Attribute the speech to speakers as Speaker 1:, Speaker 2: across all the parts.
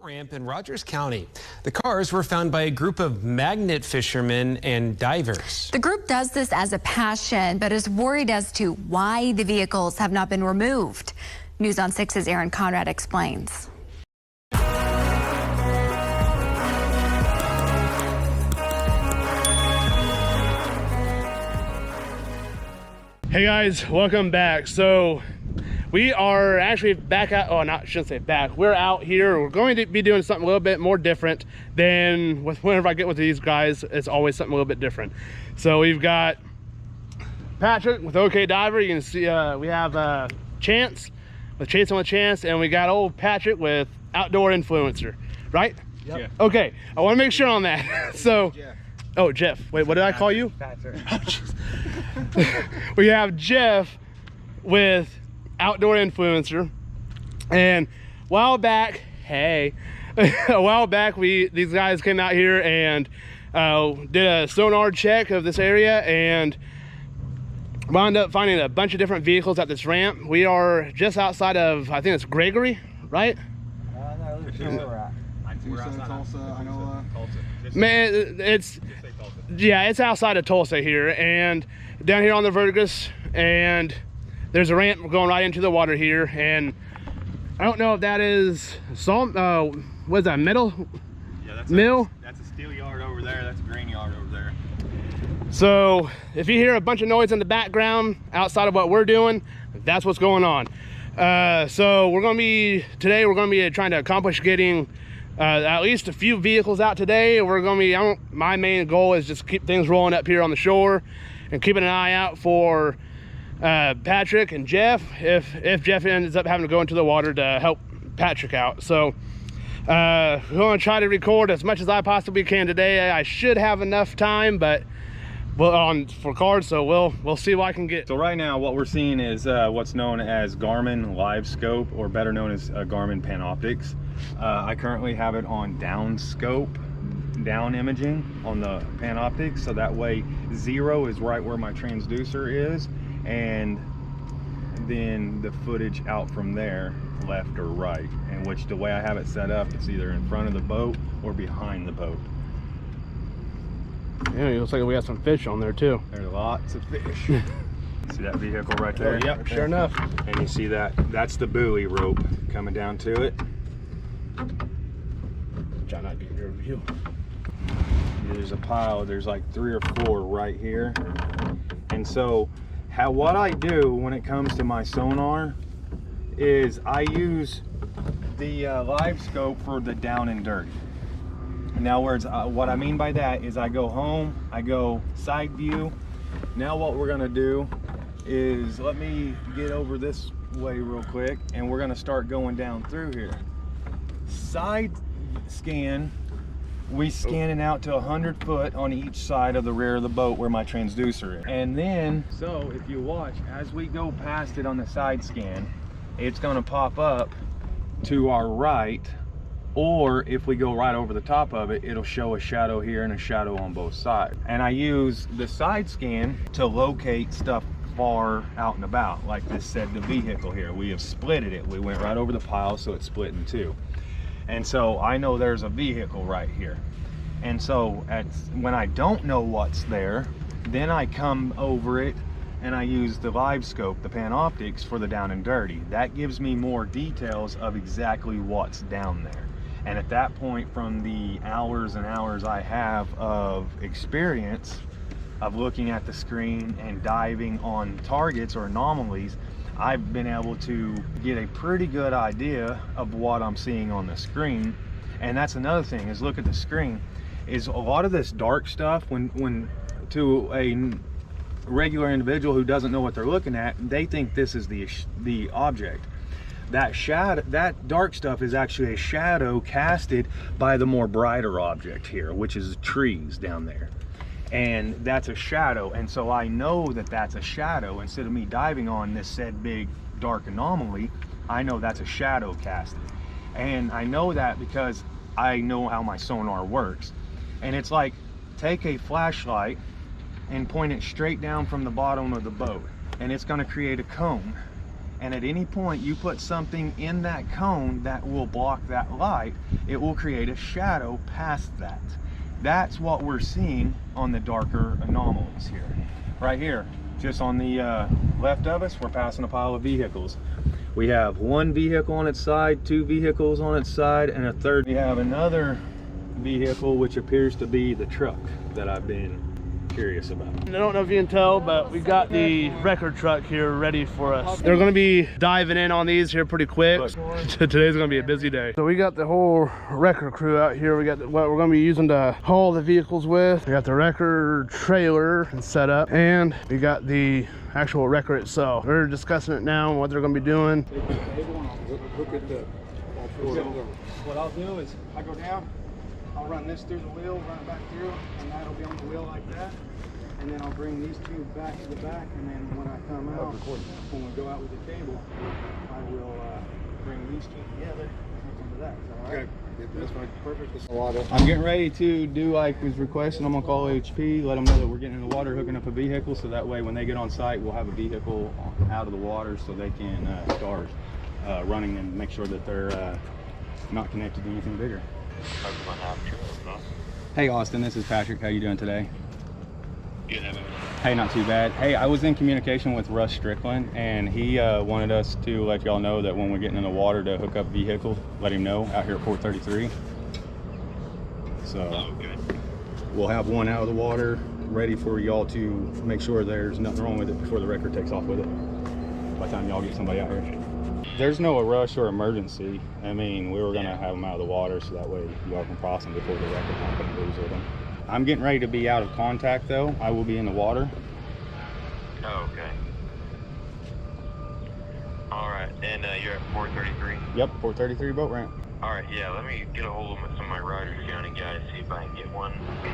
Speaker 1: ramp in Rogers County. The cars were found by a group of magnet fishermen and divers.
Speaker 2: The group does this as a passion, but is worried as to why the vehicles have not been removed. News on 6's Aaron Conrad explains.
Speaker 3: Hey guys, welcome back. So we are actually back out, shouldn't say back. We're out here. We're going to be doing something a little bit more different than whenever I get with these guys. It's always something a little bit different. So we've got Patrick with OK Diver. You can see we have Chance with Chasing with Chance, and we got old Patrick with Outdoor Influencer, right?
Speaker 4: Yep. Yeah.
Speaker 3: Okay, I want to make sure on that. So,
Speaker 4: Jeff.
Speaker 3: Oh, Jeff. Wait, what did I call you?
Speaker 4: Patrick.
Speaker 3: We have Jeff with Outdoor Influencer, and a while back these guys came out here and did a sonar check of this area and wound up finding a bunch of different vehicles at this ramp. We are just outside of, I think it's Verdigris, right?
Speaker 4: No, this is where we're at. We're outside Tulsa, I know.
Speaker 3: Man, it's outside of Tulsa here, and down here on the Verdigris, and there's a ramp going right into the water here, and I don't know if that is salt, what is that, metal?
Speaker 4: Yeah, that's
Speaker 3: mill?
Speaker 4: That's a steel yard over there, that's a grain yard over there.
Speaker 3: So if you hear a bunch of noise in the background outside of what we're doing, that's what's going on. So we're going to be trying to accomplish getting at least a few vehicles out today. We're going to be, my main goal is just keep things rolling up here on the shore and keeping an eye out for Patrick and Jeff if Jeff ends up having to go into the water to help Patrick out. So we're going to try to record as much as I possibly can today. I should have enough time, but for cards, so we'll see what I can get.
Speaker 5: So right now what we're seeing is what's known as Garmin Live Scope, or better known as Garmin Panoptics. I currently have it on down scope, down imaging on the Panoptics, so that way 0 is right where my transducer is, and then the footage out from there, left or right, and which the way I have it set up, it's either in front of the boat or behind the boat.
Speaker 3: Yeah, it looks like we got some fish on there too.
Speaker 5: There's lots of fish. See that vehicle right there?
Speaker 3: Yep, sure enough.
Speaker 5: And you see that's the buoy rope coming down to it.
Speaker 3: Try not to get your view.
Speaker 5: There's a pile, there's like 3 or 4 right here. And so what I do when it comes to my sonar is I use the live scope for the down and dirty. Now what I mean by that is I go home, I go side view. Now what we're gonna do is, let me get over this way real quick, and we're gonna start going down through here. Side scan, we scanning out to 100 foot on each side of the rear of the boat where my transducer is. And then, so if you watch, as we go past it on the side scan, it's gonna pop up to our right, or if we go right over the top of it, it'll show a shadow here and a shadow on both sides. And I use the side scan to locate stuff far out and about, like this said, the vehicle here. We have splitted it. We went right over the pile, so it's split in 2. And so I know there's a vehicle right here. And so when I don't know what's there, then I come over it and I use the live scope, the Panoptics, for the down and dirty. That gives me more details of exactly what's down there. And at that point, from the hours and hours I have of experience of looking at the screen and diving on targets or anomalies, I've been able to get a pretty good idea of what I'm seeing on the screen. And that's another thing, is look at the screen, is a lot of this dark stuff, when to a regular individual who doesn't know what they're looking at, they think this is the object. That dark stuff is actually a shadow casted by the more brighter object here, which is trees down there. And that's a shadow, and so I know that that's a shadow. Instead of me diving on this said big dark anomaly, I know that's a shadow casted. And I know that because I know how my sonar works. And it's like, take a flashlight and point it straight down from the bottom of the boat, and it's going to create a cone. and at any point you put something in that cone that will block that light, it will create a shadow past that. That's what we're seeing on the darker anomalies here. Right here, just on the left of us, we're passing a pile of vehicles. We have one vehicle on its side, two vehicles on its side, and a third. We have another vehicle which appears to be the truck that I've been curious about.
Speaker 3: I don't know if you can tell, but we got the record truck here ready for us. They're gonna be diving in on these here pretty quick. Today's gonna be a busy day. So we got the whole record crew out here. We got what we're gonna be using to haul the vehicles with. We got the record trailer set up, and we got the actual record itself. We're discussing it now and what they're gonna be doing.
Speaker 4: What I'll do is I go down, I'll run this through the wheel, run it back through, and that'll be on the wheel like that. And then I'll bring these two back to the back, and then when I come out, when we go out with the cable, I will bring these two together into that. Is that all right? Okay, that's fine. Perfect. I'm getting ready to do like was requested. I'm gonna call HP, let them know that we're getting in the water, hooking up a vehicle, so that way when they get on site, we'll have a vehicle out of the water so they can start running and make sure that they're not connected to anything bigger. Hey Austin, this is Patrick. How you doing today?
Speaker 6: Good.
Speaker 5: Hey, not too bad. Hey, I was in communication with Russ Strickland, and he wanted us to let y'all know that when we're getting in the water to hook up vehicles, let him know out here at 433. So
Speaker 6: Okay.
Speaker 5: we'll have one out of the water ready for y'all to make sure there's nothing wrong with it before the record takes off with it. By the time y'all get somebody out here. There's no rush or emergency. I mean, we were gonna have them out of the water so that way y'all can cross them before the record happens and lose with them. I'm getting ready to be out of contact though. I will be in the water.
Speaker 6: Oh, okay. All right, and you're at 433?
Speaker 5: Yep, 433 boat ramp.
Speaker 6: All right, yeah, let me get a hold of some of my Rogers County guys, see if I can get one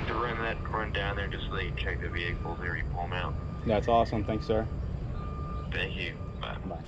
Speaker 6: to run down there just so they can check the vehicles there you pull them out.
Speaker 5: That's awesome. Thanks, sir.
Speaker 6: Thank you. Bye.
Speaker 5: Bye.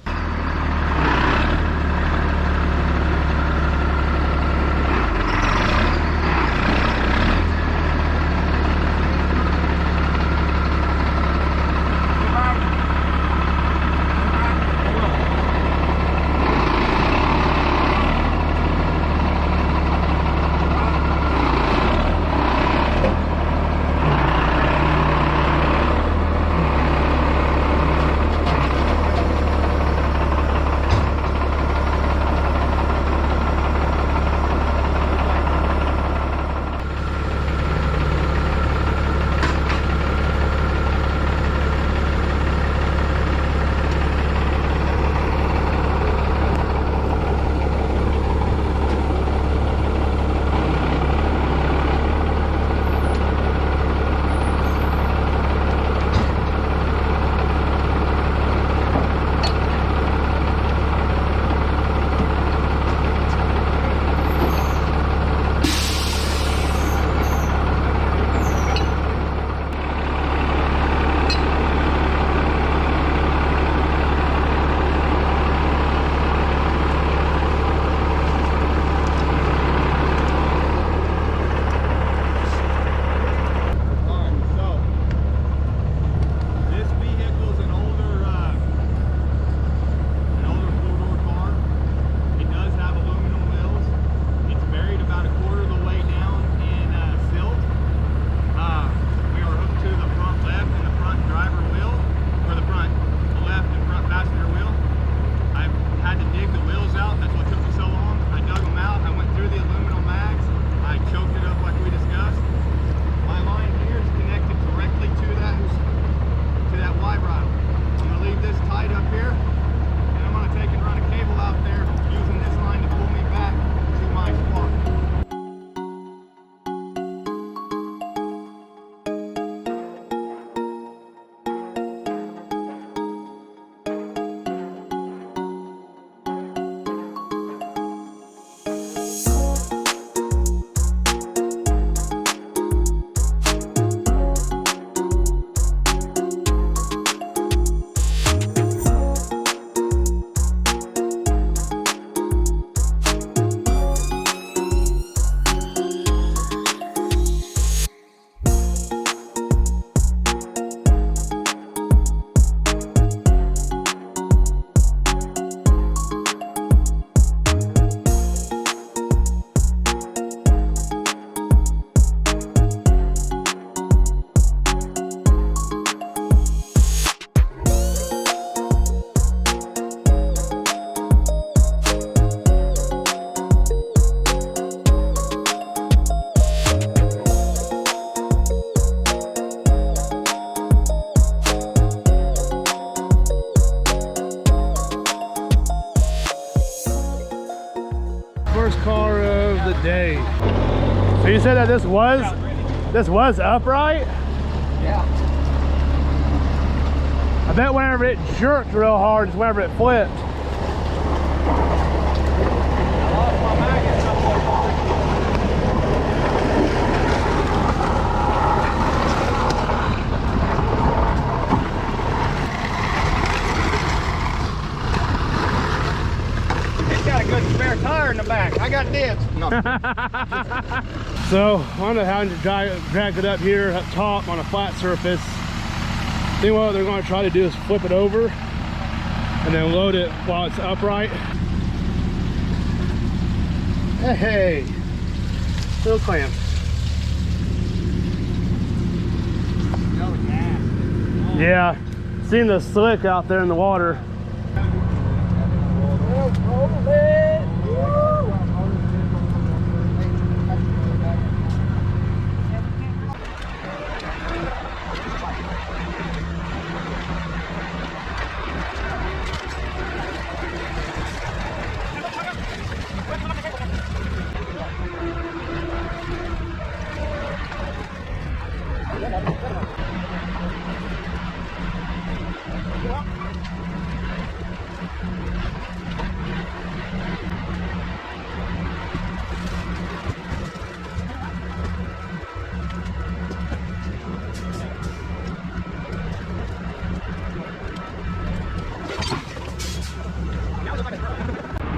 Speaker 3: of the day. So you said that this was upright?
Speaker 4: Yeah.
Speaker 3: I bet whenever it jerked real hard is whenever it flipped.
Speaker 4: Spare tire in the back. I got dibs. No.
Speaker 3: So I'm having to drag it up here up top on a flat surface. I think what they're going to try to do is flip it over and then load it while it's upright. Hey, still clamped. Yeah, seeing the slick out there in the water.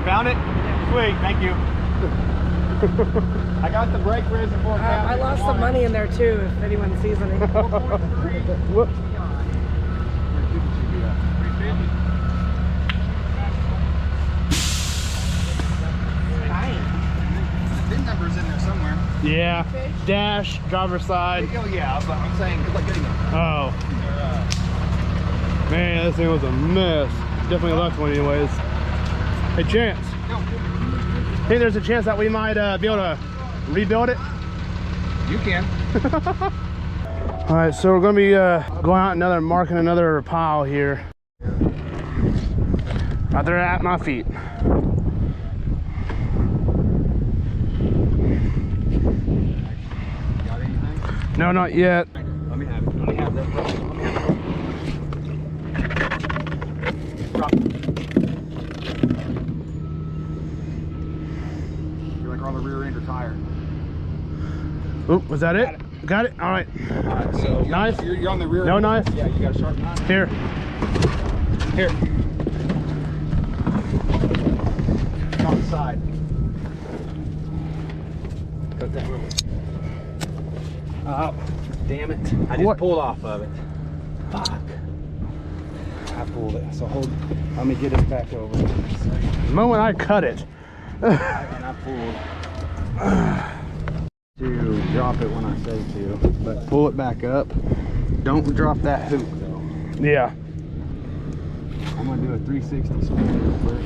Speaker 4: Found it? Sweet, thank you. I got the brake reservoir.
Speaker 7: I lost some money in there too, if anyone sees any.
Speaker 3: Whoop.
Speaker 4: The VIN number's in there somewhere.
Speaker 3: Yeah, dash, driver's side.
Speaker 4: Oh yeah, but I'm saying good luck getting it.
Speaker 3: Oh. Man, this thing was a mess. Definitely left one anyways. Hey, Chance. Think there's a chance that we might be able to rebuild it?
Speaker 4: You can.
Speaker 3: All right, so we're gonna be going out marking another pile here. Right there at my feet.
Speaker 4: Got anything?
Speaker 3: No, not yet.
Speaker 4: Let me have it. Let me have that. Let me have it. Drop it. You're like on the rear end of tire.
Speaker 3: Oh, was that it? Got it? All right.
Speaker 4: Alright, so
Speaker 3: Knife?
Speaker 4: you're on the rear.
Speaker 3: No
Speaker 4: end.
Speaker 3: knife?
Speaker 4: Yeah, you got a sharp knife.
Speaker 3: Here.
Speaker 4: Here. On the side. Cut that little. Oh, damn it. I just pulled off of it. Fuck. I pulled it. So hold. Let me get it back over.
Speaker 3: The moment I cut it.
Speaker 4: And I pulled. To drop it when I say to, but pull it back up. Don't drop that hoop though.
Speaker 3: Yeah.
Speaker 4: I'm gonna do a 360 spin real quick.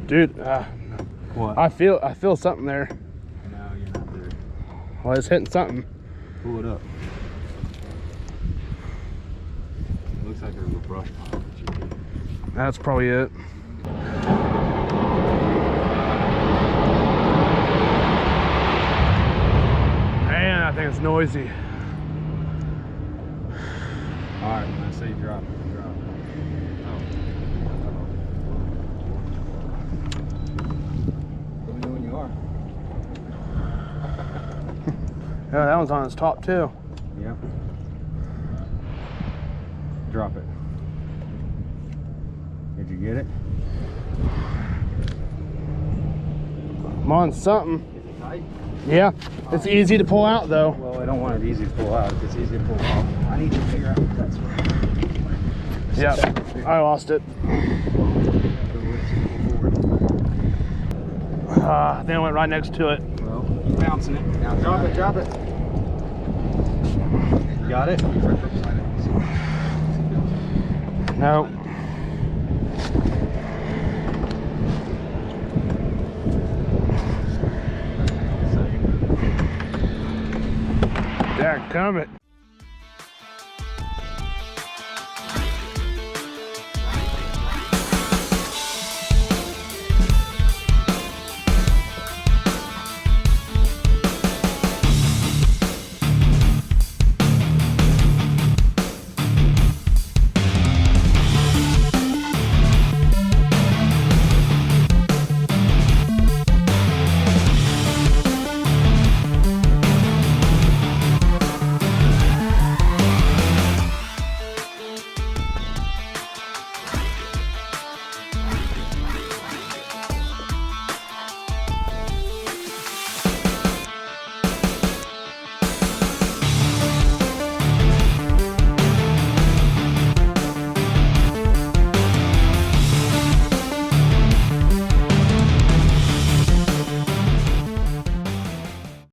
Speaker 3: Dude,
Speaker 4: What?
Speaker 3: I feel something there.
Speaker 4: No, you're not there.
Speaker 3: Well, it's hitting something.
Speaker 4: Pull it up. It looks like there's a brush pile.
Speaker 3: That's probably it. Man, I think it's noisy.
Speaker 4: Alright, when I say drop it, drop it. Let me know when you are.
Speaker 3: Yeah, that one's on its top too.
Speaker 4: Yep. Drop it. Did you get it?
Speaker 3: I'm on something.
Speaker 4: Is it tight?
Speaker 3: Yeah, it's easy to pull out though.
Speaker 4: Well, I don't want it easy to pull out. If it's easy to pull off, I need to figure out what that's for.
Speaker 3: Yeah, I lost it. Then I went right next to it.
Speaker 4: Well, bouncing it. Now drop it, drop it. Got it?
Speaker 3: No.